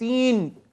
3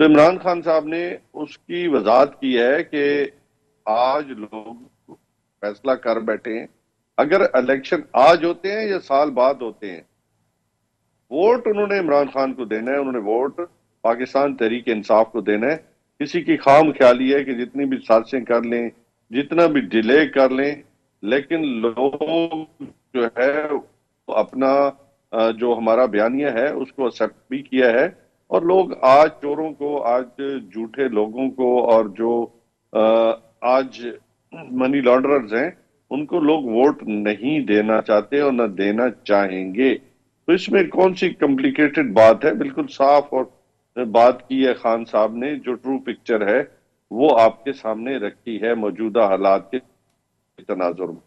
تو عمران خان صاحب نے اس کی وضاحت کی ہے کہ آج لوگ فیصلہ کر بیٹھے ہیں، اگر الیکشن آج ہوتے ہیں یا سال بعد ہوتے ہیں، ووٹ انہوں نے عمران خان کو دینا ہے، انہوں نے ووٹ پاکستان تحریک انصاف کو دینا ہے. کسی کی خام خیالی ہے کہ جتنی بھی سازشیں کر لیں، جتنا بھی ڈیلے کر لیں، لیکن لوگ جو ہے اپنا جو ہمارا بیانیہ ہے اس کو ایکسیپٹ بھی کیا ہے، اور لوگ آج چوروں کو، آج جھوٹے لوگوں کو، اور جو آج منی لانڈررز ہیں ان کو لوگ ووٹ نہیں دینا چاہتے اور نہ دینا چاہیں گے. تو اس میں کون سی کمپلیکیٹڈ بات ہے؟ بالکل صاف اور بات کی ہے خان صاحب نے. جو ٹرو پکچر ہے وہ آپ کے سامنے رکھی ہے موجودہ حالات کے تناظر میں.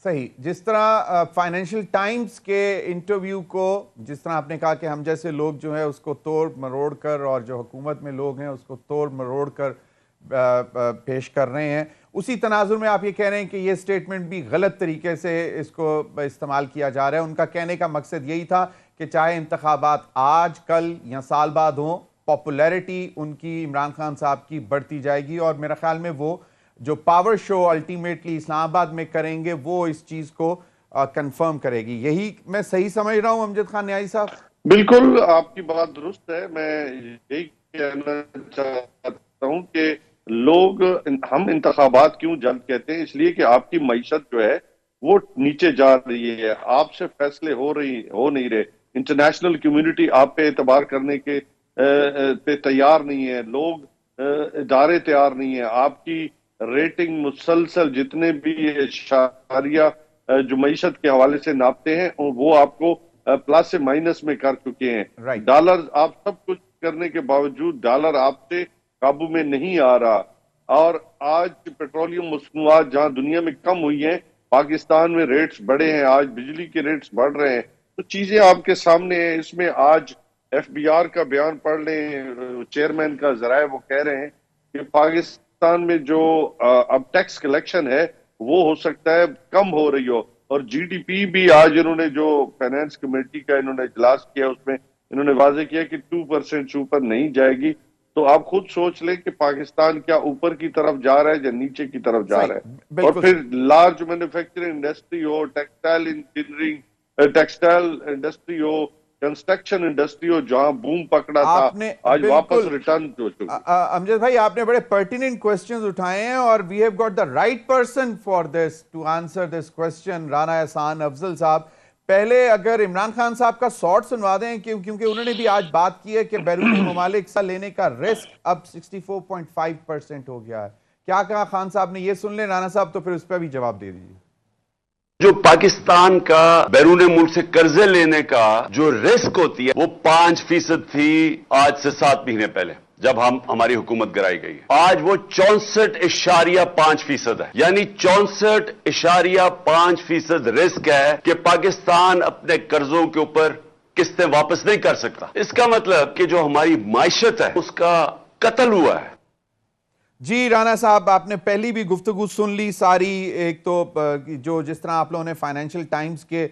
صحیح. جس طرح فائنینشل ٹائمز کے انٹرویو کو، جس طرح آپ نے کہا کہ ہم جیسے لوگ جو ہیں اس کو توڑ مروڑ کر، اور جو حکومت میں لوگ ہیں اس کو توڑ مروڑ کر پیش کر رہے ہیں، اسی تناظر میں آپ یہ کہہ رہے ہیں کہ یہ سٹیٹمنٹ بھی غلط طریقے سے اس کو استعمال کیا جا رہا ہے. ان کا کہنے کا مقصد یہی تھا کہ چاہے انتخابات آج، کل یا سال بعد ہوں، پاپولیرٹی ان کی عمران خان صاحب کی بڑھتی جائے گی، اور میرا خیال میں وہ جو پاور شو الٹیمیٹلی اسلام آباد میں کریں گے وہ اس چیز کو کنفرم کرے گی. یہی میں صحیح سمجھ رہا ہوں امجد خان نیازی صاحب؟ بالکل آپ کی بات درست ہے. میں یہی کہنا چاہتا ہوں کہ لوگ، ہم انتخابات کیوں جلد کہتے ہیں؟ اس لیے کہ آپ کی معیشت جو ہے وہ نیچے جا رہی ہے، آپ سے فیصلے ہو نہیں رہے، انٹرنیشنل کمیونٹی آپ پہ اعتبار کرنے کے پہ تیار نہیں ہے، لوگ ادارے تیار نہیں ہیں. آپ کی ریٹنگ مسلسل جتنے بھی اشاریہ جو معیشت کے حوالے سے ناپتے ہیں وہ آپ کو پلس سے مائنس میں کر چکے ہیں. ڈالر، آپ سب کچھ کرنے کے باوجود ڈالر آپ سے قابو میں نہیں آ رہا. اور آج پیٹرولیم مصنوعات جہاں دنیا میں کم ہوئی ہیں، پاکستان میں ریٹس بڑھے ہیں، آج بجلی کے ریٹس بڑھ رہے ہیں. تو چیزیں آپ کے سامنے ہیں. اس میں آج ایف بی آر کا بیان پڑھ لیں، چیئرمین کا ذرائع وہ کہہ رہے ہیں کہ پاکستان میں جو اب ٹیکس کلیکشن ہے وہ ہو سکتا ہے کم ہو رہی ہو. اور جی ڈی پی بھی آج انہوں نے جو فائنانس کمیٹی کا انہوں نے اجلاس کیا اس میں انہوں نے واضح کیا کہ 2% سے اوپر نہیں جائے گی. تو آپ خود سوچ لیں کہ پاکستان کیا اوپر کی طرف جا رہا ہے یا نیچے کی طرف جا رہا ہے. اور پھر لارج مینوفیکچرنگ انڈسٹری ہو، ٹیکسٹائل انجینئرنگ، ٹیکسٹائل انڈسٹری ہو، کنسٹرکشن انڈسٹری ہو، جہاں بوم پکڑا تھا آج واپس ریٹرن ہو چکی. امجد بھائی آپ نے بڑے پرٹیننٹ کوسچنز اٹھائے ہیں، اور we have got the right person for this to answer this question. Rana Ehsan Afzal sahab, پہلے اگر عمران خان صاحب کا سارٹ سنوا دیں، کیونکہ انہوں نے بھی آج بات کی ہے کہ بیرونی ممالک سے لینے کا رسک اب 64.5% ہو گیا ہے. کیا کہا خان صاحب نے؟ یہ سن لیں رانا صاحب، تو پھر اس پہ بھی جواب دے دیجیے. جو پاکستان کا بیرون ملک سے قرضے لینے کا جو رسک ہوتی ہے وہ 5% تھی آج سے 7 مہینے پہلے جب ہماری حکومت گرائی گئی. آج وہ 64.5% ہے، یعنی 64.5% رسک ہے کہ پاکستان اپنے قرضوں کے اوپر قسطیں واپس نہیں کر سکتا. اس کا مطلب کہ جو ہماری معیشت ہے اس کا قتل ہوا ہے. جی رانا صاحب، آپ نے پہلی بھی گفتگو سن لی ساری. ایک تو جو جس طرح آپ لوگوں نے فائنینشیل ٹائمز کے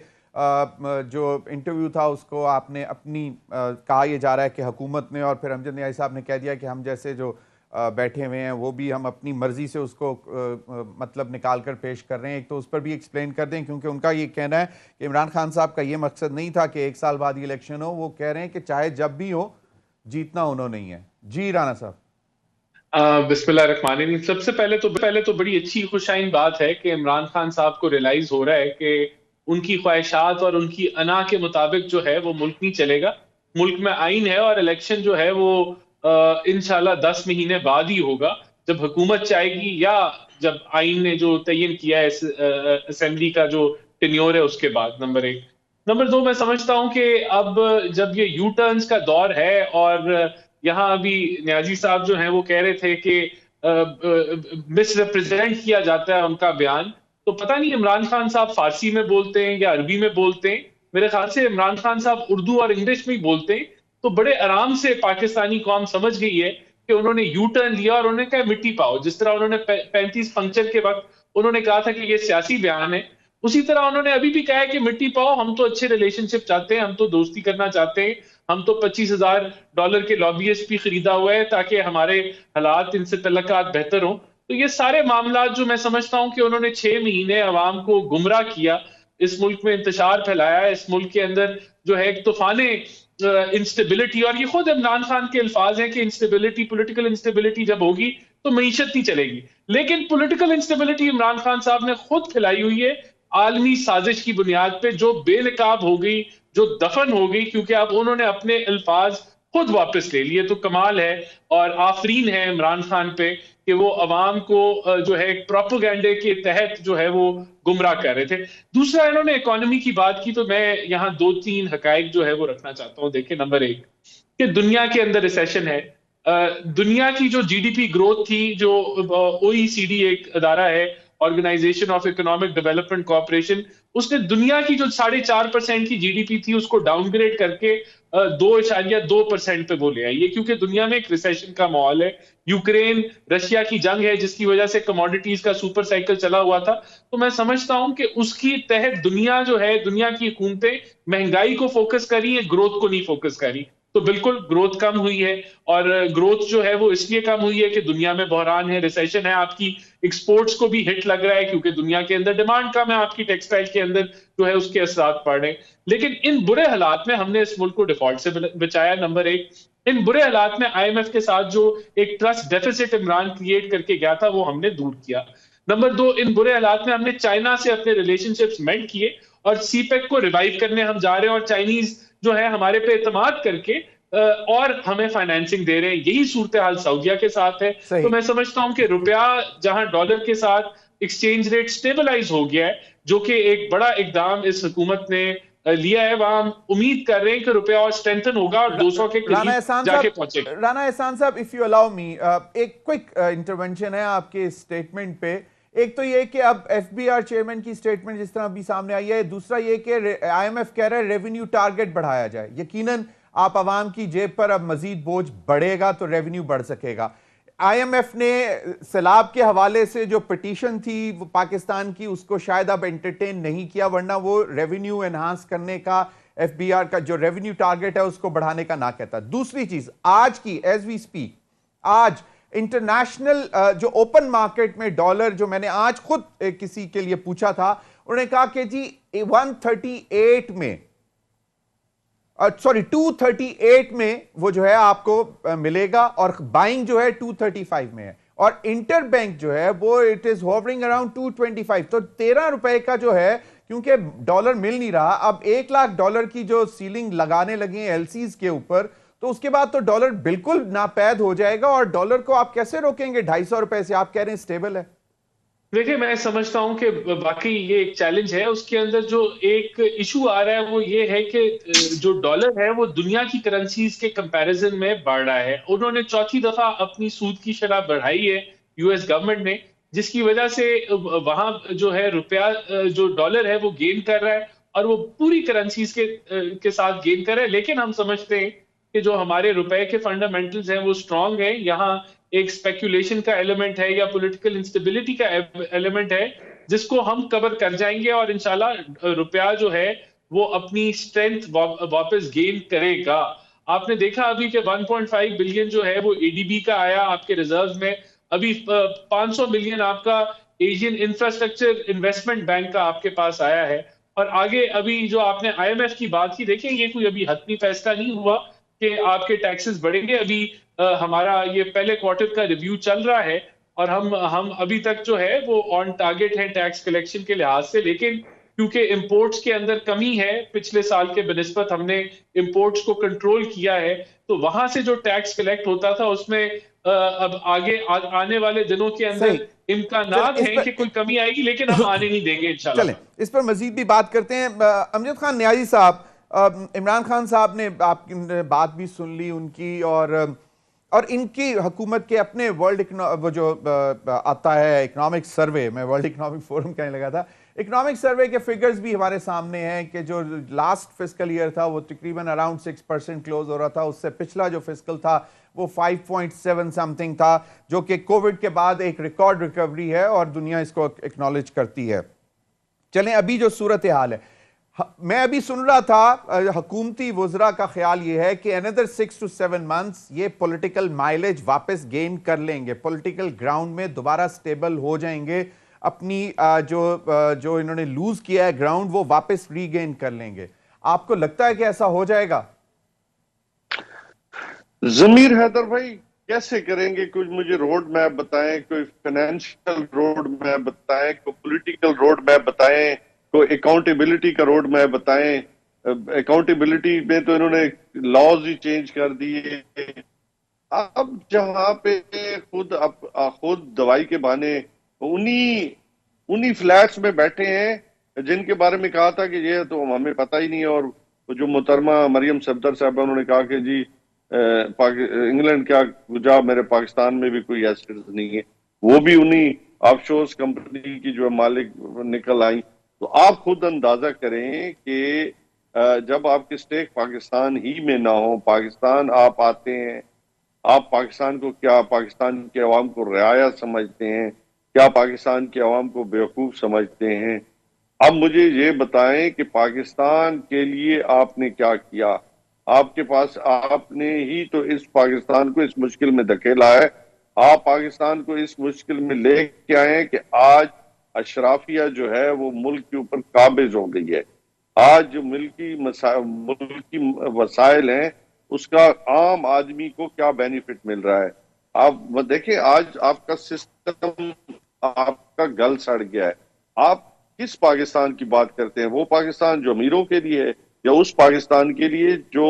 جو انٹرویو تھا اس کو آپ نے اپنی کہا یہ جا رہا ہے کہ حکومت نے، اور پھر امجد نیازی صاحب نے کہہ دیا کہ ہم جیسے جو بیٹھے ہوئے ہیں وہ بھی ہم اپنی مرضی سے اس کو مطلب نکال کر پیش کر رہے ہیں. ایک تو اس پر بھی ایکسپلین کر دیں، کیونکہ ان کا یہ کہنا ہے کہ عمران خان صاحب کا یہ مقصد نہیں تھا کہ 1 سال بعد یہ الیکشن ہو. وہ کہہ رہے ہیں کہ چاہے جب بھی ہو، جیتنا انہوں نہیں ہے. جی رانا صاحب. بسم اللہ الرحمن الرحیم. سب سے پہلے تو بڑی اچھی خوشائن بات ہے کہ عمران خان صاحب کو ریلائز ہو رہا ہے کہ ان کی خواہشات اور ان کی انا کے مطابق جو ہے وہ ملک نہیں چلے گا. ملک میں آئین ہے اور الیکشن جو ہے وہ انشاءاللہ 10 مہینے بعد ہی ہوگا، جب حکومت چاہے گی یا جب آئین نے جو تعین کیا ہے اسمبلی کا جو ٹینیور ہے اس کے بعد. نمبر 1. نمبر 2، میں سمجھتا ہوں کہ اب جب یہ یو ٹرنز کا دور ہے، اور یہاں ابھی نیازی صاحب جو ہیں وہ کہہ رہے تھے کہ مس ریپرزینٹ کیا جاتا ہے ان کا بیان، تو پتہ نہیں عمران خان صاحب فارسی میں بولتے ہیں یا عربی میں بولتے ہیں. میرے خیال سے عمران خان صاحب اردو اور انگلش میں ہی بولتے ہیں. تو بڑے آرام سے پاکستانی قوم سمجھ گئی ہے کہ انہوں نے یو ٹرن لیا اور انہوں نے کہا مٹی پاؤ. جس طرح انہوں نے 35 فنکشن کے وقت انہوں نے کہا تھا کہ یہ سیاسی بیان ہے، اسی طرح انہوں نے ابھی بھی کہا ہے کہ مٹی پاؤ، ہم تو اچھے ریلیشن شپ چاہتے ہیں، ہم تو دوستی کرنا چاہتے ہیں، ہم تو $25,000 کے لابیسٹ بھی خریدا ہوا ہے تاکہ ہمارے حالات ان سے تعلقات بہتر ہوں. تو یہ سارے معاملات جو میں سمجھتا ہوں کہ انہوں نے 6 مہینے عوام کو گمراہ کیا، اس ملک میں انتشار پھیلایا، اس ملک کے اندر جو ہے ایک طوفان انسٹیبلٹی، اور یہ خود عمران خان کے الفاظ ہیں کہ انسٹیبلٹی، پولیٹیکل انسٹیبلٹی جب ہوگی تو معیشت نہیں چلے گی. لیکن پولیٹیکل انسٹیبلٹی عمران خان صاحب نے خود پھیلائی ہوئی ہے عالمی سازش کی بنیاد پہ، جو بے نقاب ہو گئی، جو دفن ہو گئی، کیونکہ اب انہوں نے اپنے الفاظ خود واپس لے لیے. تو کمال ہے اور آفرین ہے عمران خان پہ کہ وہ عوام کو جو ہے ایک پروپیگنڈے کے تحت جو ہے وہ گمراہ کر رہے تھے. دوسرا انہوں نے اکانومی کی بات کی، تو میں یہاں 2-3 حقائق جو ہے وہ رکھنا چاہتا ہوں. دیکھیں، نمبر 1 کہ دنیا کے اندر ریسیشن ہے. دنیا کی جو جی ڈی پی گروتھ تھی، جو OECD ایک ادارہ ہے، organization of economic development cooperation, اس نے دنیا کی جو 4.5% کی جی ڈی پی تھی اس کو ڈاؤن گریڈ کر کے 2.2% پہ وہ لے آئی ہے، کیونکہ دنیا میں ایک ریسیشن کا ماحول ہے. یوکرین رشیا کی جنگ ہے جس کی وجہ سے کموڈیٹیز کا سپر سائیکل چلا ہوا تھا. تو میں سمجھتا ہوں کہ اس کی تحت دنیا جو ہے، دنیا کی حکومتیں مہنگائی کو فوکس کر رہی ہیں، گروتھ کو نہیں فوکس کر رہی. تو بالکل گروتھ کم ہوئی ہے، اور گروتھ جو ہے وہ اس لیے کم ہوئی ہے کہ دنیا میں بحران ہے، ریسیشن ہے. آپ کی ایکسپورٹس کو بھی ہٹ لگ رہا ہے کیونکہ دنیا کے اندر ڈیمانڈ کم ہے، آپ کی ٹیکسٹائل کے اندر جو ہے اس کے اثرات پڑ رہے ہیں. لیکن ان برے حالات میں ہم نے اس ملک کو ڈیفالٹ سے بچایا. نمبر 1 ان برے حالات میں IMF کے ساتھ جو ایک ٹرسٹ ڈیفیسٹ عمران کریٹ کر کے گیا تھا وہ ہم نے دور کیا. نمبر 2 ان برے حالات میں ہم نے چائنا سے اپنے ریلیشن شپس مینڈ کیے، اور سی پیک کو ریوائیو کرنے ہم جا رہے ہیں، اور چائنیز جو ہے ہمارے پہ اعتماد کر کے اور ہمیں فائنینسنگ دے رہے ہیں. یہی صورتحال سعودیہ کے ساتھ ہے. تو میں سمجھتا ہوں کہ روپیہ جہاں ڈالر کے ساتھ ایکسچینج ریٹ سٹیبلائز ہو گیا ہے، جو کہ ایک بڑا اقدام اس حکومت نے لیا ہے، وہاں ہم امید کر رہے ہیں کہ روپیہ اور اسٹرینتھن ہوگا اور 200 کے قریب جا کے پہنچے گا. رانا احسان صاحب، if you allow me, ایک کوئک انٹرونشن ہے آپ کے سٹیٹمنٹ پہ. ایک تو یہ کہ اب FBR چیئرمین کی سٹیٹمنٹ جس طرح ابھی سامنے آئی ہے، دوسرا یہ کہ IMF کہہ رہا ہے ریونیو ٹارگٹ بڑھایا جائے. یقیناً آپ عوام کی جیب پر اب مزید بوجھ بڑھے گا تو ریونیو بڑھ سکے گا. IMF نے سیلاب کے حوالے سے جو پٹیشن تھی وہ پاکستان کی، اس کو شاید اب انٹرٹین نہیں کیا، ورنہ وہ ریونیو انہانس کرنے کا، FBR کا جو ریونیو ٹارگٹ ہے اس کو بڑھانے کا نہ کہتا. دوسری چیز آج کی ایز وی سپیک، آج انٹرنیشنل جو اوپن مارکیٹ میں ڈالر، جو میں نے آج خود کسی کے لیے پوچھا تھا، انہوں نے کہا کہ جی 138 میں 238 میں وہ جو ہے آپ کو ملے گا، اور بائنگ جو ہے 235 میں ہے، اور انٹر بینک جو ہے وہ اٹ از ہوورنگ اراؤنڈ 225. تو 13 روپے کا جو ہے، کیونکہ ڈالر مل نہیں رہا، اب $1,00,000 کی جو سیلنگ لگانے لگے ہیں LCs کے اوپر، تو اس کے بعد تو ڈالر بالکل ناپید ہو جائے گا. اور ڈالر کو آپ کیسے روکیں گے 250 روپے سے؟ آپ کہہ رہے ہیں سٹیبل ہے. دیکھیں، میں سمجھتا ہوں کہ باقی یہ ایک چیلنج ہے. اس کے اندر جو ایک ایشو آ رہا ہے وہ یہ ہے کہ جو ڈالر ہے وہ دنیا کی کرنسیز کے کمپیریزن میں بڑھ رہا ہے. انہوں نے چوتھی دفعہ اپنی سود کی شرح بڑھائی ہے US گورنمنٹ نے، جس کی وجہ سے وہاں جو ہے روپیہ جو ڈالر ہے وہ گین کر رہا ہے، اور وہ پوری کرنسیز کے ساتھ گین کر رہا ہے. لیکن ہم سمجھتے ہیں کہ جو ہمارے روپے کے فنڈامنٹلز ہیں وہ سٹرونگ ہیں. یہاں ایک اسپیکولیشن کا ایلیمنٹ ہے یا پولیٹیکل انسٹیبلٹی کا ایلیمنٹ ہے جس کو ہم کور کر جائیں گے، اور انشاءاللہ روپیہ جو ہے وہ اپنی اسٹرینتھ واپس گین کرے گا. آپ نے دیکھا ابھی کہ 1.5 بلین جو ہے وہ ADB کا آیا آپ کے ریزروز میں، ابھی 500 ملین آپ کا ایشین انفراسٹرکچر انویسٹمنٹ بینک کا آپ کے پاس آیا ہے. اور آگے ابھی جو آپ نے IMF کی بات کی، دیکھیں یہ کوئی ابھی حتمی فیصلہ نہیں ہوا کہ آپ کے ٹیکسز بڑھیں گے. ابھی ہمارا یہ پہلے کوارٹر کا ریویو چل رہا ہے، اور ہم ابھی تک جو ہے وہ آن ٹارگٹ ہیں ٹیکس کلیکشن کے لحاظ سے. لیکن کیونکہ امپورٹس کے اندر کمی ہے، پچھلے سال کے بنسبت ہم نے امپورٹس کو کنٹرول کیا ہے، تو وہاں سے جو ٹیکس کلیکٹ ہوتا تھا اس میں اب آگے آنے والے دنوں کے اندر امکانات ہیں کہ کوئی کمی آئے گی، لیکن ہم آنے نہیں دیں گے انشاءاللہ. چلیں اس پر مزید بھی بات کرتے ہیں. امجد خان نیازی صاحب، عمران خان صاحب نے آپ کی بات بھی سن لی ان کی، اور ان کی حکومت کے اپنے وہ جو آتا ہے اکنامک سروے، میں ورلڈ اکنامک فورم کہنے لگا تھا، اکنامک سروے کے فگرز بھی ہمارے سامنے ہیں کہ جو لاسٹ فسکل ایئر تھا وہ تقریباً اراؤنڈ 6% کلوز ہو رہا تھا. اس سے پچھلا جو فسکل تھا وہ 5.7 سمتھنگ تھا، جو کہ کووڈ کے بعد ایک ریکارڈ ریکوری ہے، اور دنیا اس کو اکنالج کرتی ہے. چلیں ابھی جو صورتحال ہے، میں ابھی سن رہا تھا حکومتی وزراء کا خیال یہ ہے کہ another 6 to 7 months یہ پولیٹیکل مائلیج واپس گین کر لیں گے، پولیٹیکل گراؤنڈ میں دوبارہ سٹیبل ہو جائیں گے، اپنی جو انہوں نے لوز کیا ہے گراؤنڈ وہ واپس ری گین کر لیں گے. آپ کو لگتا ہے کہ ایسا ہو جائے گا؟ ضمیر حیدر بھائی کیسے کریں گے؟ کچھ مجھے روڈ میپ بتائیں، کوئی فائنینشیل روڈ میپ بتائیں، کوئی پولیٹیکل روڈ میپ بتائیں، کوئی اکاؤنٹیبلٹی کا روڈ میپ بتائیں. اکاؤنٹیبلٹی میں تو انہوں نے لاز ہی چینج کر دیے. اب جہاں پہ خود دوائی کے بہانے انہی فلیٹس میں بیٹھے ہیں جن کے بارے میں کہا تھا کہ یہ تو ہمیں پتہ ہی نہیں ہے. اور جو محترمہ مریم صفدر صاحبہ انہوں نے کہا کہ جی انگلینڈ کیا جا، میرے پاکستان میں بھی کوئی ایسٹس نہیں ہے، وہ بھی انہی آف شورز کمپنی کی جو مالک نکل آئیں. تو آپ خود اندازہ کریں کہ جب آپ کے سٹیک پاکستان ہی میں نہ ہو، پاکستان آپ آتے ہیں، آپ پاکستان کو کیا پاکستان کے عوام کو رعایا سمجھتے ہیں، کیا پاکستان کے عوام کو بیوقوف سمجھتے ہیں؟ اب مجھے یہ بتائیں کہ پاکستان کے لیے آپ نے کیا کیا؟ آپ کے پاس آپ نے ہی تو اس پاکستان کو اس مشکل میں دھکیلا ہے. آپ پاکستان کو اس مشکل میں لے کے آئے کہ آج اشرافیہ جو ہے وہ ملک کے اوپر قابض ہو گئی ہے. آج جو ملکی وسائل ہیں اس کا عام آدمی کو کیا بینیفٹ مل رہا ہے؟ آپ دیکھیں آج آپ کا سسٹم آپ کا گل سڑ گیا ہے. آپ کس پاکستان کی بات کرتے ہیں؟ وہ پاکستان جو امیروں کے لیے ہے یا اس پاکستان کے لیے جو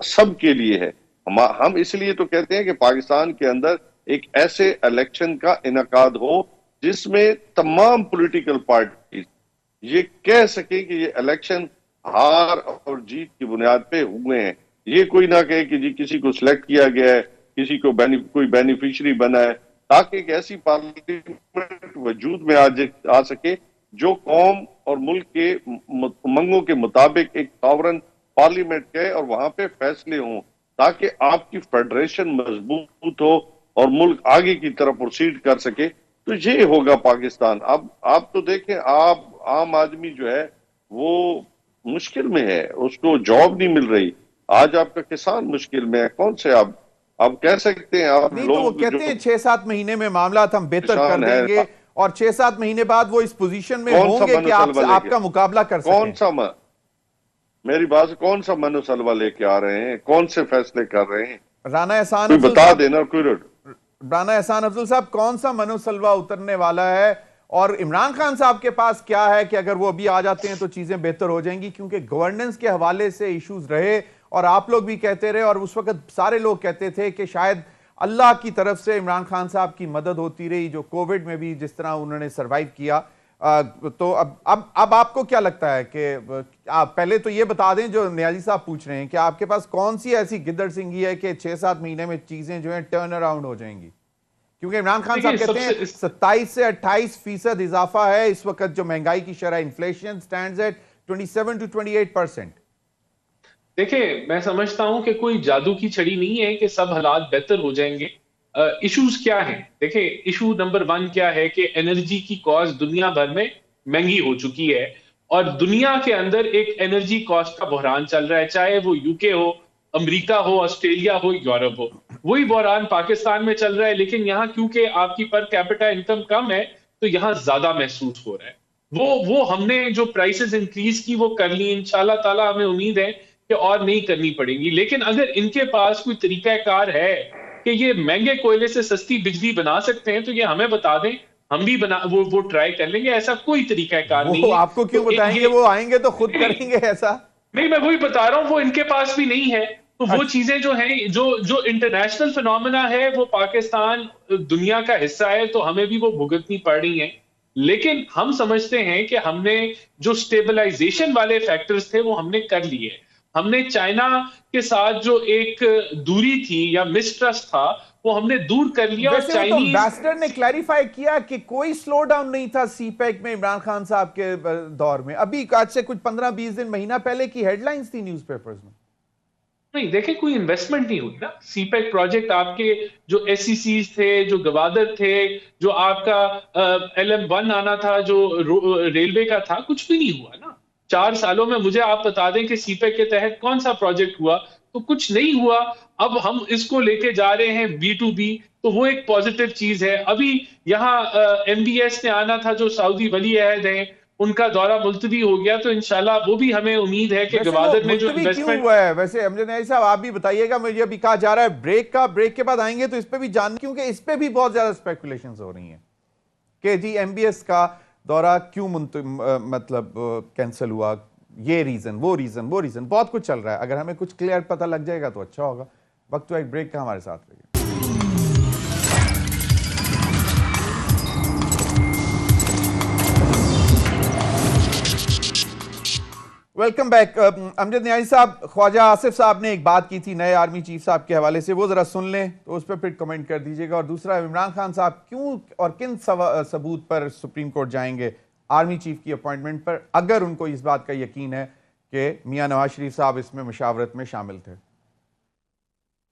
سب کے لیے ہے؟ ہم اس لیے تو کہتے ہیں کہ پاکستان کے اندر ایک ایسے الیکشن کا انعقاد ہو جس میں تمام پولیٹیکل پارٹیز یہ کہہ سکیں کہ یہ الیکشن ہار اور جیت کی بنیاد پہ ہوئے ہیں. یہ کوئی نہ کہے کہ جی کسی کو سلیکٹ کیا گیا ہے، کسی کو کوئی بینیفیشری بنا ہے، تاکہ ایک ایسی پارلیمنٹ وجود میں آ سکے جو قوم اور ملک کے منگوں کے مطابق ایک ساورن پارلیمنٹ ہے اور وہاں پہ فیصلے ہوں، تاکہ آپ کی فیڈریشن مضبوط ہو اور ملک آگے کی طرف پروسیڈ کر سکے. تو یہ ہوگا پاکستان. اب آپ تو دیکھیں، آپ عام آدمی جو ہے وہ مشکل میں ہے، اس کو جاب نہیں مل رہی. آج آپ کا کسان مشکل میں ہے. کون سے آپ کہہ سکتے ہیں؟ آپ نہیں تو وہ کہتے ہیں 6-7 مہینے میں معاملات ہم بہتر کر دیں گے اور 6-7 مہینے بعد وہ اس پوزیشن میں ہوں گے کہ آپ کا مقابلہ کر سکیں. میری بات کون سا منو سلوہ لے کے آ رہے ہیں؟ کون سے فیصلے کر رہے ہیں؟ رانا احسان کوئی بتا دینا. رانا احسان افضل صاحب، کون سا منو سلوہ اترنے والا ہے اور عمران خان صاحب کے پاس کیا ہے کہ اگر وہ ابھی آ جاتے ہیں تو چیزیں بہتر ہو جائیں گی؟ کیونکہ گورننس کے حوالے سے ایشوز رہے اور آپ لوگ بھی کہتے رہے اور اس وقت سارے لوگ کہتے تھے کہ شاید اللہ کی طرف سے عمران خان صاحب کی مدد ہوتی رہی، جو کووڈ میں بھی جس طرح انہوں نے سروائیو کیا. تو اب آپ کو کیا لگتا ہے کہ آپ پہلے تو یہ بتا دیں جو نیازی صاحب پوچھ رہے ہیں کہ آپ کے پاس کون سی ایسی گدڑ سنگھی ہے کہ 6-7 مہینے میں چیزیں جو ہیں ٹرن اراؤنڈ ہو جائیں گی؟ کیونکہ عمران خان صاحب کہتے ہیں 27 سے 28% اضافہ ہے اس وقت جو مہنگائی کی شرح، انفلیشن سٹینڈز ایٹ 27 to 28%. دیکھیں میں سمجھتا ہوں کہ کوئی جادو کی چھڑی نہیں ہے کہ سب حالات بہتر ہو جائیں گے. ایشوز کیا ہیں؟ دیکھیں ایشو نمبر 1 کیا ہے کہ انرجی کی کاسٹ دنیا بھر میں مہنگی ہو چکی ہے اور دنیا کے اندر ایک انرجی کاسٹ کا بحران چل رہا ہے، چاہے وہ UK ہو، امریکہ ہو، آسٹریلیا ہو، یورپ ہو. وہی بحران پاکستان میں چل رہا ہے، لیکن یہاں کیونکہ آپ کی پر کیپٹا انکم کم ہے تو یہاں زیادہ محسوس ہو رہا ہے. وہ ہم نے جو پرائسز انکریز کی وہ کر لی، انشاءاللہ تعالی ہمیں امید ہے کہ اور نہیں کرنی پڑیں گی. لیکن اگر ان کے پاس کوئی طریقہ کار ہے کہ یہ مہنگے کوئلے سے سستی بجلی بنا سکتے ہیں تو یہ ہمیں بتا دیں، ہم بھی وہ ٹرائی کر لیں گے. ایسا کوئی طریقہ کار نہیں ہے. وہ آپ کو کیوں بتائیں گے؟ وہ آئیں گے تو خود کریں گے ایسا. نہیں، میں وہی بتا رہا ہوں، وہ ان کے پاس بھی نہیں ہے. تو وہ چیزیں جو ہیں جو انٹرنیشنل فینومینا ہے وہ پاکستان دنیا کا حصہ ہے تو ہمیں بھی وہ بھگتنی پڑ رہی ہیں. لیکن ہم سمجھتے ہیں کہ ہم نے جو سٹیبلائزیشن والے فیکٹرز تھے وہ ہم نے کر لیے. ہم نے چائنا کے ساتھ جو ایک دوری تھی یا مسٹرسٹ تھا وہ ہم نے دور کر لیا. اور چائنیز ایمبیسڈر نے کلیریفائی کیا کہ کوئی سلو ڈاؤن نہیں تھا سی پیک میں عمران خان صاحب کے دور میں. ابھی آج سے کچھ 15-20 دن مہینہ پہلے کی ہیڈ لائنز تھی نیوز پیپرز میں. نہیں دیکھیں کوئی انویسٹمنٹ نہیں ہوئی نا. سی پیک پروجیکٹ آپ کے جو ایس سی سیز تھے, جو گوادر تھے, جو آپ کا LM1 آنا تھا, جو ریلوے کا تھا, کچھ بھی نہیں ہوا نا 4 سالوں میں. مجھے آپ بتا دیں کہ سی پیک کے تحت کون سا پروجیکٹ ہوا؟ تو کچھ نہیں ہوا. اب ہم اس کو لے کے جا رہے ہیں B2B, تو وہ ایک پازیٹیو چیز ہے. ابھی یہاں MBS نے آنا تھا جو سعودی ولی عہد ہیں, ان کا دورہ ملتوی ہو گیا, تو انشاءاللہ وہ بھی ہمیں امید ہے کہ ویسے وہ گوادر میں جو ملتوی کیوں انویسٹمنٹ. ہوا ہے ویسے امجد نیازی صاحب آپ بھی بتائیے گا. مجھے ابھی کہا جا رہا ہے بریک کے بعد آئیں گے تو اس پہ بھی کیونکہ اس پہ بھی بہت زیادہ اسپیکولیشنز ہو رہی ہیں کہ جی MBS کا دورہ کیوں مطلب کینسل ہوا, یہ ریزن وہ ریزن بہت کچھ چل رہا ہے. اگر ہمیں کچھ کلیئر پتہ لگ جائے گا تو اچھا ہوگا. وقت تو ایک بریک کا, ہمارے ساتھ رہیے. Welcome back. امجد نیازی صاحب, خواجہ آصف صاحب نے ایک بات کی تھی نئے آرمی چیف صاحب کے حوالے سے, وہ ذرا سن لیں تو اس پہ پھر کمنٹ کر دیجئے گا. اور دوسرا, عمران خان صاحب کیوں اور کن ثبوت پر سپریم کورٹ جائیں گے آرمی چیف کی اپوائنٹمنٹ پر, اگر ان کو اس بات کا یقین ہے کہ میاں نواز شریف صاحب اس میں مشاورت میں شامل تھے.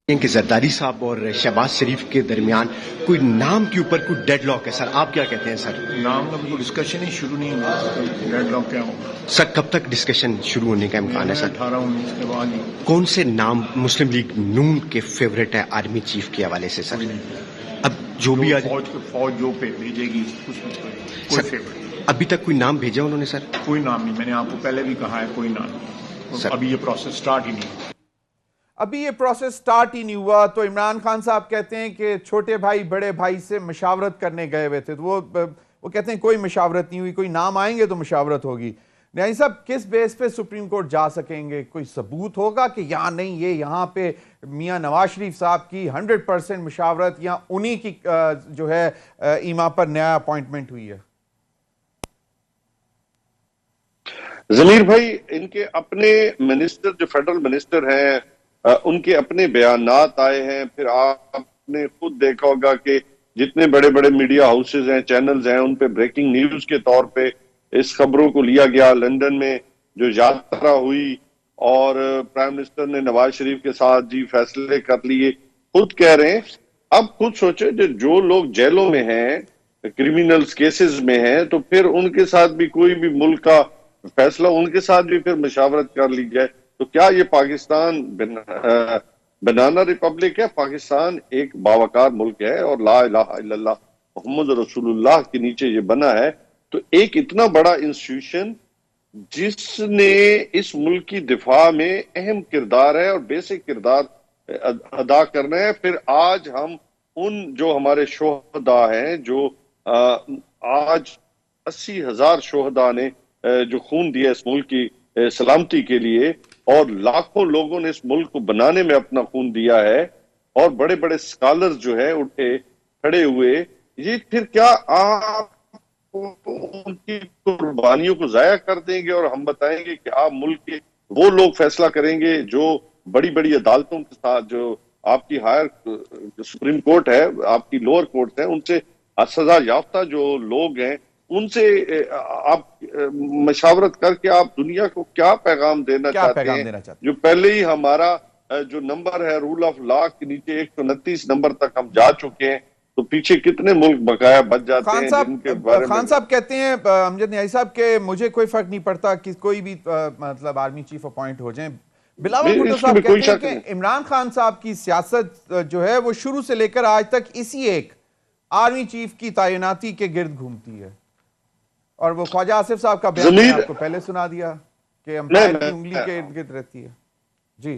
کہ زرداری صاحب اور شہباز شریف کے درمیان کوئی نام کے اوپر کوئی ڈیڈ لاک ہے سر, آپ کیا کہتے ہیں سر؟ نام کا کوئی ڈسکشن ہی شروع نہیں ہوا, ڈیڈ لاک کیا ہوگا سر؟ کب تک ڈسکشن شروع ہونے کا امکان ہے سر؟ 18-19 کے بعد ہی. کون سے نام مسلم لیگ نون کے فیوریٹ ہے آرمی چیف کے حوالے سے سر؟ اب جو بھی فوج جو پہ بھیجے گی کچھ کوئی فیوریٹ. ابھی تک کوئی نام بھیجا انہوں نے سر؟ کوئی نام نہیں, میں نے آپ کو پہلے بھی کہا ہے کوئی نام نہیں. ابھی یہ پروسیس سٹارٹ ہی نہیں. ابھی یہ پروسیس سٹارٹ ہی نہیں ہوا. تو عمران خان صاحب کہتے ہیں کہ چھوٹے بھائی بڑے بھائی سے مشاورت کرنے گئے ہوئے تھے, تو وہ کہتے ہیں کوئی مشاورت نہیں ہوئی, کوئی نام آئیں گے تو مشاورت ہوگی. نیازی صاحب کس بیس پہ سپریم کورٹ جا سکیں گے؟ کوئی ثبوت ہوگا کہ یا نہیں یہ یہاں پہ میاں نواز شریف صاحب کی 100% مشاورت یا انہی کی جو ہے ایما پر نیا اپوائنٹمنٹ ہوئی ہے؟ ضمیر بھائی, ان کے اپنے منسٹر جو فیڈرل منسٹر ہیں ان کے اپنے بیانات آئے ہیں. پھر آپ نے خود دیکھا ہوگا کہ جتنے بڑے بڑے میڈیا ہاؤسز ہیں, چینلز ہیں, ان پہ بریکنگ نیوز کے طور پہ اس خبروں کو لیا گیا. لندن میں جو یاترا ہوئی اور پرائم منسٹر نے نواز شریف کے ساتھ جی فیصلے کر لیے, خود کہہ رہے ہیں. اب خود سوچے جو لوگ جیلوں میں ہیں, کریمنلز کیسز میں ہیں, تو پھر ان کے ساتھ بھی کوئی بھی ملک کا فیصلہ ان کے ساتھ بھی پھر مشاورت کر لی جائے, تو کیا یہ پاکستان بنانا ریپبلک ہے؟ پاکستان ایک باوقار ملک ہے اور لا الہ الا اللہ محمد رسول اللہ کے نیچے یہ بنا ہے. تو ایک اتنا بڑا انسٹیٹیوشن جس نے اس ملک کی دفاع میں اہم کردار ہے اور بیسک کردار ادا کرنا ہے. پھر آج ہم ان جو ہمارے شہداء ہیں, جو آج 80,000 شہداء نے جو خون دیا اس ملک کی سلامتی کے لیے, اور لاکھوں لوگوں نے اس ملک کو بنانے میں اپنا خون دیا ہے, اور بڑے بڑے سکالرز جو ہے اٹھے کھڑے ہوئے, یہ پھر کیا آپ ان کی قربانیوں کو ضائع کر دیں گے اور ہم بتائیں گے کہ آپ ملک کے وہ لوگ فیصلہ کریں گے جو بڑی بڑی عدالتوں کے ساتھ, جو آپ کی ہائر سپریم کورٹ ہے, آپ کی لوور کورٹ ہے, ان سے سزا یافتہ جو لوگ ہیں, ان سے آپ مشاورت کر کے آپ دنیا کو کیا پیغام دینا چاہتے ہیں؟ جو پہلے ہی ہمارا جو نمبر ہے رول آف لا کے نیچے 129 نمبر تک ہم جا چکے ہیں, تو پیچھے کتنے ملک بقایا بچ جاتے ہیں جن کے بارے میں. خان صاحب کہتے ہیں امجد نیازی صاحب کہ مجھے کوئی فرق نہیں پڑتا کہ کوئی بھی مطلب آرمی چیف اپوائنٹ ہو جائیں. بلاول بھٹو صاحب کہتے ہیں کہ عمران خان صاحب کی سیاست جو ہے وہ شروع سے لے کر آج تک اسی ایک آرمی چیف کی تعیناتی کے گرد گھومتی ہے, اور وہ خواجہ آصف صاحب کا بیان میں آپ کو پہلے سنا دیا کہ امپائر کی انگلی کے ارد گرد رہتی ہے. جی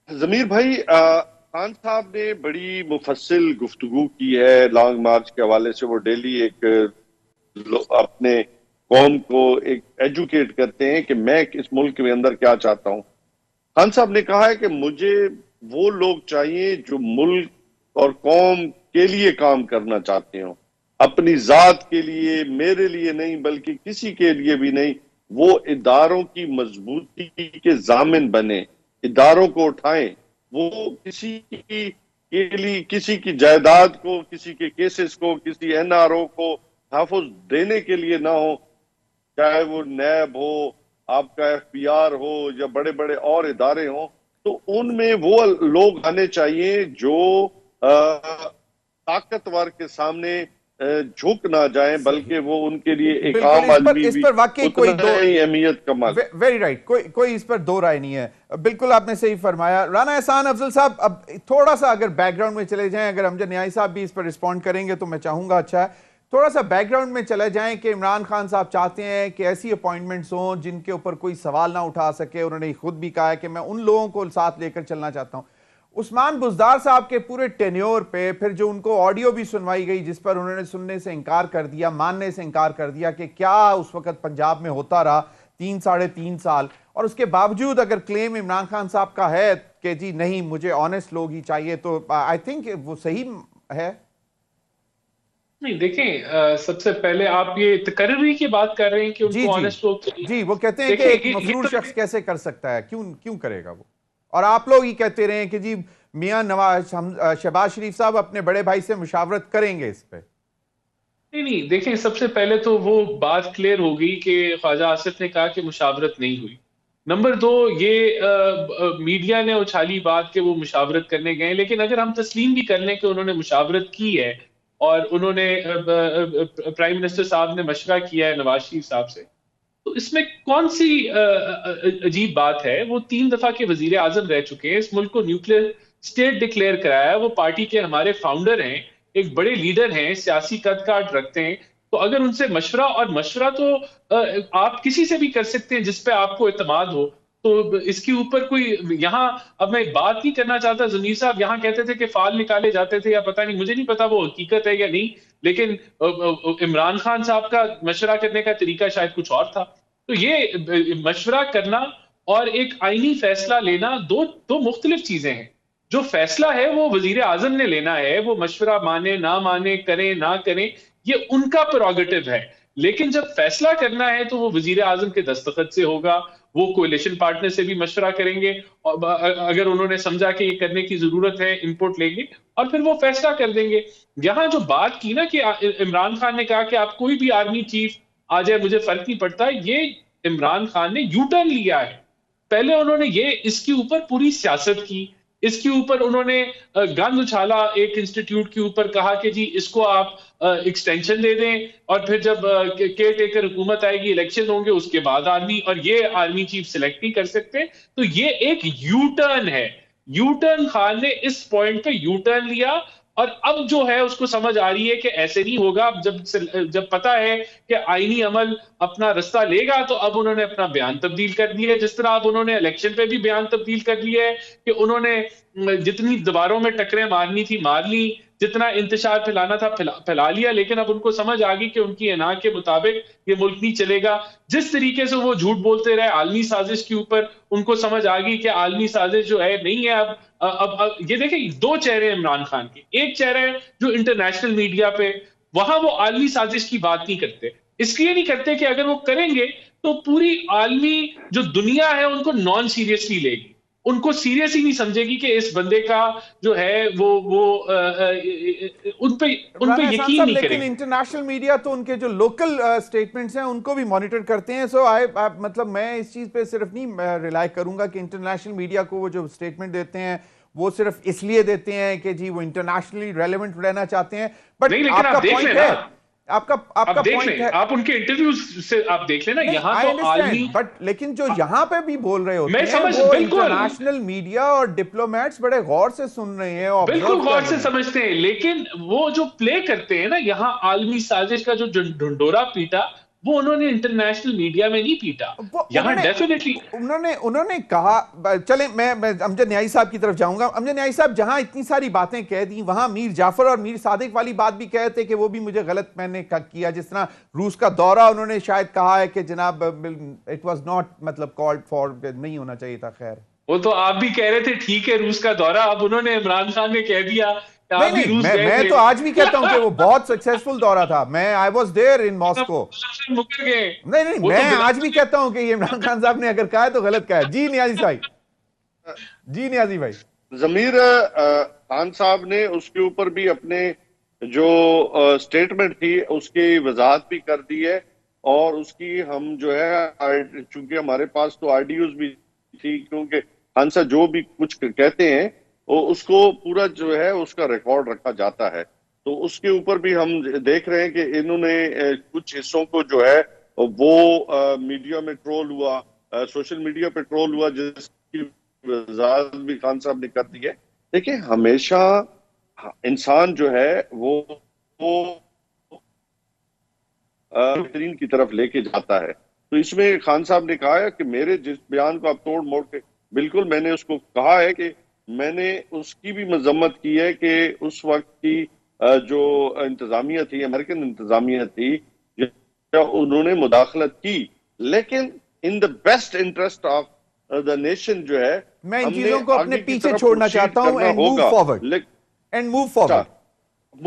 ضمیر بھائی, خان صاحب نے بڑی مفصل گفتگو کی ہے لانگ مارچ کے حوالے سے. وہ ڈیلی ایک اپنے قوم کو ایک ایجوکیٹ کرتے ہیں کہ میں اس ملک کے اندر کیا چاہتا ہوں. خان صاحب نے کہا ہے کہ مجھے وہ لوگ چاہیے جو ملک اور قوم کے لیے کام کرنا چاہتے ہوں, اپنی ذات کے لیے, میرے لیے نہیں بلکہ کسی کے لیے بھی نہیں. وہ اداروں کی مضبوطی کے ضامن بنے, اداروں کو اٹھائیں, وہ کسی کی جائیداد کو, کسی کے کیسز کو, کسی NRO کو تحفظ دینے کے لیے نہ ہو, چاہے وہ نیب ہو, آپ کا FBI ہو, یا بڑے بڑے اور ادارے ہوں. تو ان میں وہ لوگ آنے چاہیے جو طاقتور کے سامنے جھک نہ جائیں، بلکہ وہ ان کے لیے ایک عام آدمی بھی اتنا ہی اہمیت کا مالک۔ ویری رائٹ، کوئی اس پر دو رائے نہیں ہے، بالکل آپ نے صحیح فرمایا۔ رانا احسان افضل صاحب، اب تھوڑا سا اگر بیک گراؤنڈ میں چلے جائیں، اگر امجد نیازی صاحب بھی اس پر رسپونڈ کریں گے تو میں چاہوں گا، اچھا ہے تھوڑا سا بیک گراؤنڈ میں چلے جائیں کہ عمران خان صاحب چاہتے ہیں کہ ایسی اپوائنٹمنٹس ہوں جن کے اوپر کوئی سوال نہ اٹھا سکے۔ انہوں نے خود بھی کہا ہے کہ میں ان لوگوں کو ساتھ لے کر چلنا چاہتا ہوں۔ عثمان بزدار صاحب کے پورے ٹینیور پہ پھر جو ان کو آڈیو بھی سنوائی گئی جس پر انہوں نے سننے سے انکار کر دیا، ماننے سے انکار کر دیا کہ کیا اس وقت پنجاب میں ہوتا رہا 3-3.5 سال، اور اس کے باوجود اگر کلیم عمران خان صاحب کا ہے کہ جی نہیں مجھے آنیسٹ لوگ ہی چاہیے، تو آئی تھنک وہ صحیح ہے۔ نہیں دیکھیں، سب سے پہلے آپ یہ تقرری کی بات کر رہے ہیں کہ ان کو آنیسٹ لوگ چاہیے۔ جی وہ کہتے ہیں کہ ایک مفرور شخص کیسے کر سکتا ہے، کیوں کرے گا وہ، اور آپ لوگ ہی کہتے رہے ہیں کہ جی میاں شہباز شریف صاحب اپنے بڑے بھائی سے مشاورت کریں گے اس پہ۔ نہیں دیکھیں، سب سے پہلے تو وہ بات کلیئر ہو گئی کہ خواجہ آصف نے کہا کہ مشاورت نہیں ہوئی۔ نمبر 2، یہ میڈیا نے اچھالی بات کہ وہ مشاورت کرنے گئے، لیکن اگر ہم تسلیم بھی کر لیں کہ انہوں نے مشاورت کی ہے اور انہوں نے پرائم منسٹر صاحب نے مشورہ کیا ہے نواز شریف صاحب سے، تو اس میں کون سی عجیب بات ہے؟ وہ 3 دفعہ کے وزیر اعظم رہ چکے ہیں، اس ملک کو نیوکلیئر اسٹیٹ ڈکلیئر کرایا ہے، وہ پارٹی کے ہمارے فاؤنڈر ہیں، ایک بڑے لیڈر ہیں، سیاسی قد کاٹ رکھتے ہیں۔ تو اگر ان سے مشورہ تو آپ کسی سے بھی کر سکتے ہیں جس پہ آپ کو اعتماد ہو، تو اس کے اوپر کوئی یہاں، اب میں بات نہیں کرنا چاہتا، ضمیر صاحب یہاں کہتے تھے کہ فال نکالے جاتے تھے یا پتہ نہیں، مجھے نہیں پتا وہ حقیقت ہے یا نہیں، لیکن عمران خان صاحب کا مشورہ کرنے کا طریقہ شاید کچھ اور تھا۔ تو یہ مشورہ کرنا اور ایک آئینی فیصلہ لینا دو مختلف چیزیں ہیں۔ جو فیصلہ ہے وہ وزیر اعظم نے لینا ہے، وہ مشورہ مانے نہ مانے، کریں نہ کریں، یہ ان کا پروگیٹو ہے، لیکن جب فیصلہ کرنا ہے تو وہ وزیر اعظم کے دستخط سے ہوگا، وہ کولیشن پارٹنر سے بھی مشورہ کریں گے، اور اگر انہوں نے سمجھا کہ یہ کرنے کی ضرورت ہے ان پٹ لیں گے اور پھر وہ فیصلہ کر دیں گے۔ یہاں جو بات کی نا کہ عمران خان نے کہا کہ آپ کوئی بھی آرمی چیف آ جائے مجھے فرق نہیں پڑتا، یہ عمران خان نے یو ٹرن لیا ہے۔ پہلے انہوں نے اس کے اوپر پوری سیاست کی، اس کے اوپر انہوں نے گند اچھالا، ایک انسٹیٹیوٹ کے اوپر کہا کہ جی اس کو آپ ایکسٹینشن دے دیں، اور پھر جب کیئر ٹیکر حکومت آئے گی، الیکشن ہوں گے، اس کے بعد یہ آرمی چیف سلیکٹ نہیں کر سکتے۔ تو یہ ایک یو ٹرن ہے، یو ٹرن خان نے اس پوائنٹ پہ یو ٹرن لیا، اور اب جو ہے اس کو سمجھ آ رہی ہے کہ ایسے نہیں ہوگا۔ جب پتا ہے کہ آئینی عمل اپنا رستہ لے گا تو اب انہوں نے اپنا بیان تبدیل کر دیا ہے، جس طرح اب انہوں نے الیکشن پہ بھی بیان تبدیل کر لیا ہے کہ انہوں نے جتنی دیواروں میں ٹکریں مارنی تھی مار لی، جتنا انتشار پھیلانا تھا پھیلا لیا، لیکن اب ان کو سمجھ آ گئی کہ ان کی انا کے مطابق یہ ملک نہیں چلے گا۔ جس طریقے سے وہ جھوٹ بولتے رہے عالمی سازش کے اوپر، ان کو سمجھ آ گئی کہ عالمی سازش جو ہے نہیں ہے۔ اب یہ دیکھیں 2 چہرے عمران خان کے، ایک چہرہ ہے جو انٹرنیشنل میڈیا پہ، وہاں وہ عالمی سازش کی بات نہیں کرتے، اس لیے نہیں کرتے کہ اگر وہ کریں گے تو پوری عالمی جو دنیا ہے ان کو نان سیریسلی لے گی، ان کو سیریس ہی نہیں سمجھے گی کہ اس بندے کا جو ہے وہ ان پہ یقین نہیں کرے لیکن گی۔ انٹرنیشنل میڈیا تو ان کے جو لوکل سٹیٹمنٹس ہیں ان کو بھی مانیٹر کرتے ہیں، سو مطلب میں اس چیز پہ صرف نہیں ریلائی کروں گا کہ انٹرنیشنل میڈیا کو وہ جو سٹیٹمنٹ دیتے ہیں وہ صرف اس لیے دیتے ہیں کہ جی وہ انٹرنیشنلی ریلیونٹ رہنا چاہتے ہیں، بٹ آپ کا پوائنٹ ہے، آپ کا پوائنٹ ہے، آپ ان کے انٹرویوز سے آپ دیکھ لیں نا، یہاں تو عالمی، بٹ لیکن جو یہاں پہ بھی بول رہے ہوتے ہیں وہ انٹرنیشنل میڈیا اور ڈپلومیٹس بڑے غور سے سن رہے ہیں، بالکل غور سے سمجھتے ہیں، لیکن وہ جو پلے کرتے ہیں نا یہاں عالمی سازش کا جو ڈھنڈورا پیٹا، وہ انہوں نے انٹرنیشنل میڈیا میں نہیں پیٹا، یہاں ڈیفینیٹلی انہوں نے کہا۔ چلیں میں امجد نیازی صاحب کی طرف جاؤں گا۔ امجد نیازی صاحب جہاں اتنی ساری باتیں کہہ دیں، وہاں میر جعفر اور میر صادق والی بات بھی کہتے کہ وہ بھی مجھے غلط میں نے کیا، جس طرح روس کا دورہ انہوں نے شاید کہا ہے کہ جناب اٹ واز ناٹ مطلب کالڈ فار، نہیں ہونا چاہیے تھا۔ خیر وہ تو آپ بھی کہہ رہے تھے ٹھیک ہے روس کا دورہ، اب انہوں نے عمران خان نے کہہ دیا۔ نہیں میں تو آج بھی کہتا ہوں کہ وہ بہت سکسیسفل دورہ تھا، میں I was there in Moscow۔ نہیں میں آج بھی کہتا ہوں کہ یہ عمران خان صاحب نے اگر کہا ہے تو غلط کہا ہے۔ جی نیازی صاحب، جی نیازی بھائی۔ ضمیر خان صاحب نے اس کے اوپر بھی اپنے جو سٹیٹمنٹ تھی اس کی وضاحت بھی کر دی ہے، اور اس کی ہم جو ہے چونکہ ہمارے پاس تو آڈیوز بھی تھی، کیونکہ خان صاحب جو بھی کچھ کہتے ہیں اس کو پورا جو ہے اس کا ریکارڈ رکھا جاتا ہے. تو اس کے اوپر بھی ہم دیکھ رہے ہیں کہ انہوں نے کچھ حصوں کو جو ہے وہ میڈیا میں ٹرول ہوا, سوشل میڈیا پہ ٹرول ہوا, جس کی وضاحت بھی خان صاحب نے کر دی ہے. دیکھیں ہمیشہ انسان جو ہے وہ بہترین کی طرف لے کے جاتا ہے. تو اس میں خان صاحب نے کہا ہے کہ میرے جس بیان کو آپ توڑ موڑ کے, بالکل میں نے اس کو کہا ہے کہ میں نے اس کی بھی مذمت کی ہے کہ اس وقت کی جو انتظامیہ تھی, امریکن انتظامیہ تھی, انہوں نے مداخلت کی, لیکن in the best interest of the nation جو ہے میں ان چیزوں کو اپنے پیچھے چھوڑنا چاہتا ہوں اینڈ موو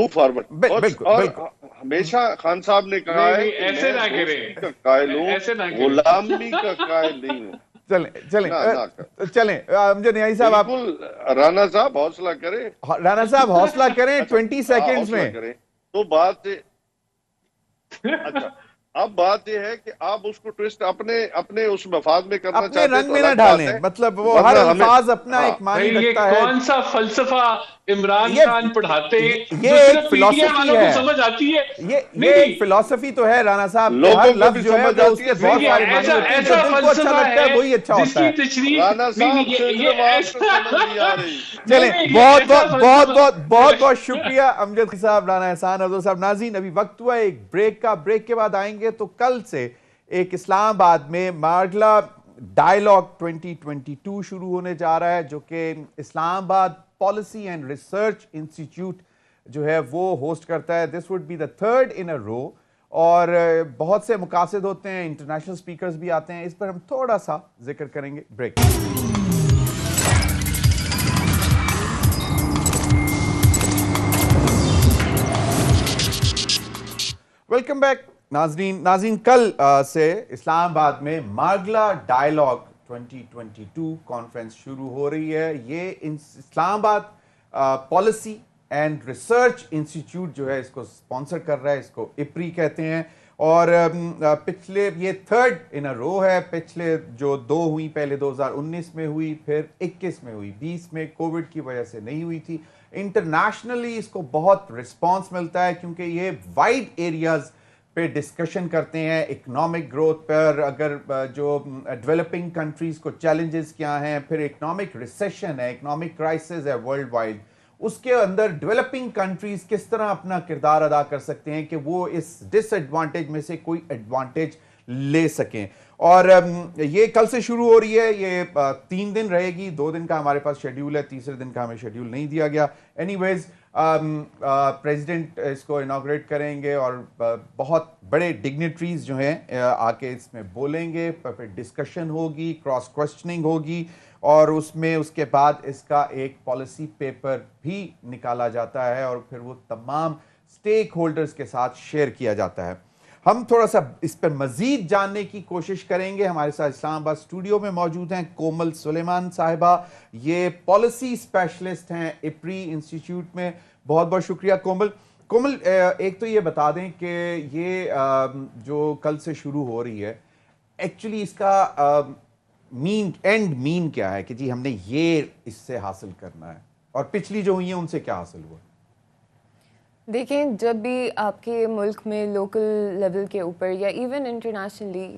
فارورڈ. اور ہمیشہ خان صاحب نے کہا ہے ایسے نہ کریں, قائل ہوں, غلامی کا قائل نہیں ہوں. چلیں امجد نیازی صاحب, آپ رانا صاحب حوصلہ کریں, رانا صاحب حوصلہ کریں 20 سیکنڈز میں. تو بات اچھا, اب بات یہ ہے کہ آپ اس کو ٹویسٹ اپنے اس مفاد میں کرنا چاہتے ہیں, اپنے رنگ میں نہ ڈالیں. مطلب وہ ہر الفاظ اپنا ایک معنی رکھتا ہے. یہ کون سا فلسفہ عمران خان پڑھاتے ہیں یہ ایک فلسفی ہے, سمجھ آتی ہے. یہ ایک فلسفی تو ہے رانا صاحب, ہر لفظ جو ہے اس کے بہت سارے معنی ہوتے ہیں, جو دل کو اچھا لگتا ہے وہی اچھا ہوتا ہے. چلیں بہت بہت شکریہ امجد صاحب, رانا احسان افضل صاحب. ناظرین ابھی وقت ہوا ہے ایک بریک کا, بریک کے بعد آئیں گے تو کل سے ایک اسلام آباد میں مارگلا ڈائیلاگ 2022 شروع ہونے جا رہا ہے, جو کہ اسلام آباد پالیسی اینڈ ریسرچ انسٹیٹیوٹ جو ہے وہ ہوسٹ کرتا ہے. This would be the third in a row, اور بہت سے مقاصد ہوتے ہیں, انٹرنیشنل سپیکرز بھی آتے ہیں. اس پر ہم تھوڑا سا ذکر کریں گے. بریک. ویلکم بیک ناظرین کل سے اسلام آباد میں مارگلا ڈائیلاگ 2022 کانفرنس شروع ہو رہی ہے. یہ اسلام آباد پالیسی اینڈ ریسرچ انسٹیٹیوٹ جو ہے اس کو اسپانسر کر رہا ہے, اس کو اپری کہتے ہیں. اور پچھلے یہ تھرڈ ان اے رو ہے. پچھلے جو 2 ہوئی, پہلے 2019 میں ہوئی, پھر 21 میں ہوئی, 20 میں کووڈ کی وجہ سے نہیں ہوئی تھی. انٹرنیشنلی اس کو بہت رسپانس ملتا ہے کیونکہ یہ وائڈ ایریاز پہ ڈسکشن کرتے ہیں, اکنامک گروتھ پر, اگر جو ڈیولپنگ کنٹریز کو چیلنجز کیا ہیں, پھر اکنامک ریسیشن ہے, اکنامک کرائسس ہے ورلڈ وائڈ, اس کے اندر ڈیولپنگ کنٹریز کس طرح اپنا کردار ادا کر سکتے ہیں کہ وہ اس ڈس ایڈوانٹیج میں سے کوئی ایڈوانٹیج لے سکیں. اور یہ کل سے شروع ہو رہی ہے, یہ 3 دن رہے گی. 2 دن کا ہمارے پاس شیڈیول ہے, تیسرے دن کا ہمیں شیڈیول نہیں دیا گیا. اینی ویز پریزیڈنٹ اس کو انوگریٹ کریں گے اور بہت بڑے ڈگنیٹریز جو ہیں آ کے اس میں بولیں گے, پھر ڈسکشن ہوگی, کراس کوسچننگ ہوگی, اور اس میں اس کے بعد اس کا ایک پالیسی پیپر بھی نکالا جاتا ہے اور پھر وہ تمام سٹیک ہولڈرز کے ساتھ شیئر کیا جاتا ہے. ہم تھوڑا سا اس پر مزید جاننے کی کوشش کریں گے. ہمارے ساتھ اسلام آباد اسٹوڈیو میں موجود ہیں کومل سلیمان صاحبہ, یہ پالیسی اسپیشلسٹ ہیں اپری انسٹیٹیوٹ میں. بہت بہت شکریہ کومل. ایک تو یہ بتا دیں کہ یہ جو کل سے شروع ہو رہی ہے, ایکچولی اس کا اینڈ مین کیا ہے کہ جی ہم نے یہ اس سے حاصل کرنا ہے, اور پچھلی جو ہوئی ہیں ان سے کیا حاصل ہوا؟ دیکھیں, جب بھی آپ کے ملک میں لوکل لیول کے اوپر یا ایون انٹرنیشنلی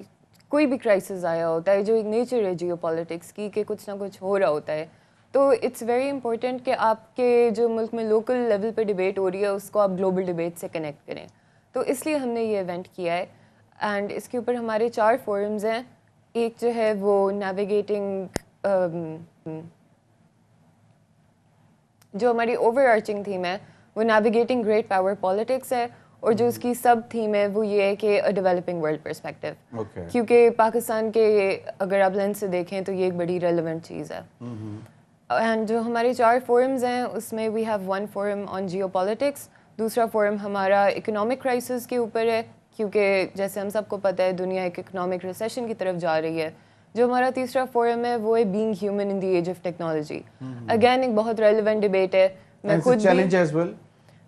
کوئی بھی کرائسس آیا ہوتا ہے, جو ایک نیچر ہے جیو پالیٹکس کی کہ کچھ نہ کچھ ہو رہا ہوتا ہے, تو اٹس ویری امپورٹنٹ کہ آپ کے جو ملک میں لوکل لیول پہ ڈیبیٹ ہو رہی ہے اس کو آپ گلوبل ڈیبیٹ سے کنیکٹ کریں. تو اس لیے ہم نے یہ ایونٹ کیا ہے, اینڈ اس کے اوپر ہمارے 4 فورمز ہیں. ایک جو ہے وہ نیویگیٹنگ, جو ہماری اوور آرچنگ تھیم ہے وہ نیویگیٹنگ گریٹ پاور پالیٹکس ہے, اور جو اس کی سب تھیم ہے وہ یہ ہے کہ ڈیولپنگ ورلڈ پرسپیکٹو, کیونکہ پاکستان کے اگر آپ لینس سے دیکھیں تو یہ ایک بڑی ریلیونٹ چیز ہے. اینڈ جو ہمارے 4 فورمز ہیں اس میں we have 1 forum on geopolitics, دوسرا فورم ہمارا اکنامک کرائسس کے اوپر ہے کیونکہ جیسے ہم سب کو پتہ ہے دنیا ایک اکنامک ریسیشن کی طرف جا رہی ہے. جو ہمارا تیسرا فورم ہے وہ ہے being human in the age of technology. Again ایک بہت ریلیونٹ ڈبیٹ ہے. میں خود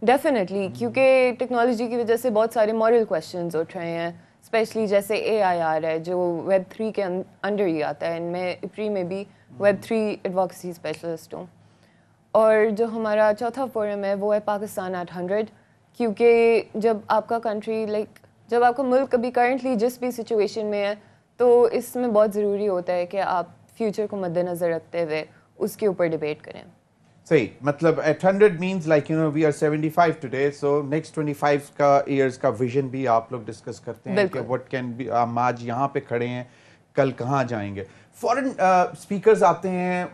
ڈیفینیٹلی, کیونکہ ٹیکنالوجی کی وجہ سے بہت سارے مورل کویسچنز اٹھ رہے ہیں, اسپیشلی جیسے AIR ہے جو Web 3 کے انڈر ہی آتا ہے, اینڈ میں اپری میں بھی Web3 ایڈوکیسی اسپیشلسٹ ہوں. اور جو ہمارا چوتھا فورم ہے وہ ہے پاکستان ایٹ 100, کیونکہ جب آپ کا کنٹری جب آپ کا ملک ابھی کرنٹلی جس بھی سچویشن میں ہے تو اس میں بہت ضروری ہوتا ہے کہ آپ فیوچر کو مد نظر رکھتے ہوئے اس کے اوپر ڈبیٹ کریں. صحیح, مطلب at 100 means like we are 75 today, so next 25 کا ایئرس کا ویژن بھی آپ لوگ ڈسکس کرتے ہیں کہ what can be, ہم آج یہاں پہ کھڑے ہیں کل کہاں جائیں گے. فورن اسپیکرز آتے ہیں,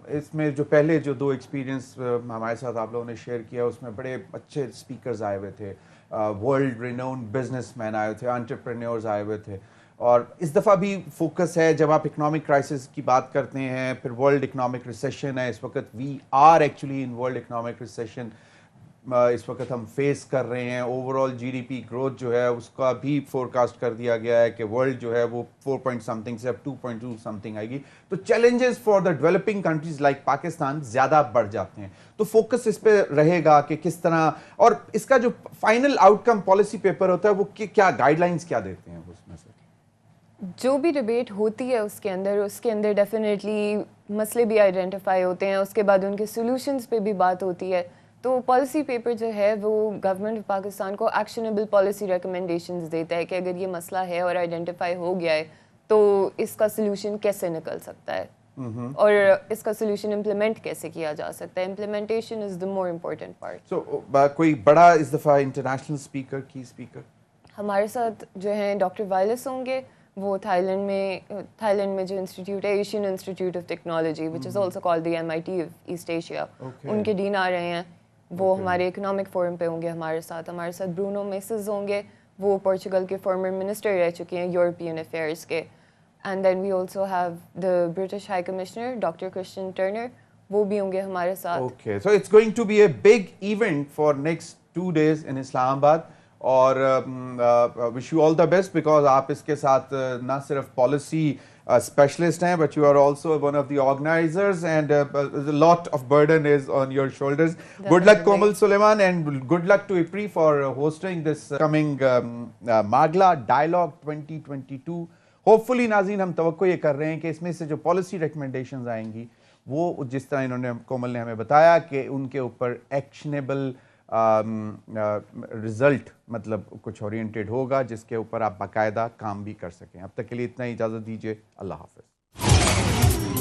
اس میں جو پہلے جو 2 ایکسپیرینس ہمارے ساتھ آپ لوگوں نے شیئر کیا اس میں بڑے اچھے اسپیکرز آئے ہوئے تھے, ورلڈ ریناؤنڈ بزنس مین آئے ہوئے تھے, انٹرپرینیورز آئے ہوئے تھے. اور اس دفعہ بھی فوکس ہے جب آپ اکنامک کرائسس کی بات کرتے ہیں, پھر ورلڈ اکنامک ریسیشن ہے اس وقت, we are actually in world economic recession اس وقت ہم فیس کر رہے ہیں. Overall G D P growth جو ہے اس کا بھی فورکاسٹ کر دیا گیا ہے کہ ورلڈ جو ہے وہ 4 پوائنٹ سمتھنگ سے اب 2.2 سمتھنگ آئے گی. تو challenges for the developing countries like Pakistan زیادہ بڑھ جاتے ہیں. تو فوکس اس پہ رہے گا کہ کس طرح, اور اس کا جو فائنل آؤٹ کم پالیسی پیپر ہوتا ہے وہ کیا گائیڈ لائنس کیا دیتے ہیں اس میں سے؟ جو بھی ڈبیٹ ہوتی ہے اس کے اندر ڈیفینیٹلی مسئلے بھی آئیڈینٹیفائی ہوتے ہیں, اس کے بعد ان کے سولوشنز پہ بھی بات ہوتی ہے. تو پالیسی پیپر جو ہے وہ گورنمنٹ آف پاکستان کو ایکشنیبل پالیسی ریکمنڈیشنز دیتا ہے کہ اگر یہ مسئلہ ہے اور آئیڈینٹیفائی ہو گیا ہے تو اس کا سولوشن کیسے نکل سکتا ہے اور اس کا سولوشن امپلیمنٹ کیسے کیا جا سکتا ہے. Implementation is the more important part. So کوئی بڑا اس دفعہ انٹرنیشنل اسپیکر کی اسپیکر ہمارے ساتھ جو ہیں ڈاکٹر وائلس ہوں گے, وہ تھائی لینڈ میں جو انسٹیٹیوٹ ہے Asian Institute of Technology which is also called the MIT of East Asia, ان کے ڈین آ رہے ہیں, وہ ہمارے اکنامک فورم پہ ہوں گے ہمارے ساتھ برونو میسز ہوں گے, وہ پورچوگل کے فارمر منسٹر رہ چکے ہیں یورپین افیئرس کے. And then we also have the British high commissioner doctor Christian Turner, وہ بھی ہوں گے ہمارے ساتھ. Okay, so it's going to be a big event for next 2 days in Islamabad, اور wish you all the best because آپ اس کے ساتھ نہ صرف پالیسی اسپیشلسٹ ہیں but you are also one of the organisers and lot of burden is on your shoulders. Good luck Komal Suleman and good luck to IPRI for hosting this coming Margalla dialogue 2022. Hopefully ناظرین, ہم توقع یہ کر رہے ہیں کہ اس میں سے جو پالیسی ریکمنڈیشنز آئیں گی وہ جس طرح انہوں نے کومل نے ہمیں بتایا کہ ان کے اوپر ایکشنیبل رزلٹ مطلب کچھ اورینٹیڈ ہوگا جس کے اوپر آپ باقاعدہ کام بھی کر سکیں. اب تک کے لیے اتنا ہی, اجازت دیجیے, اللہ حافظ.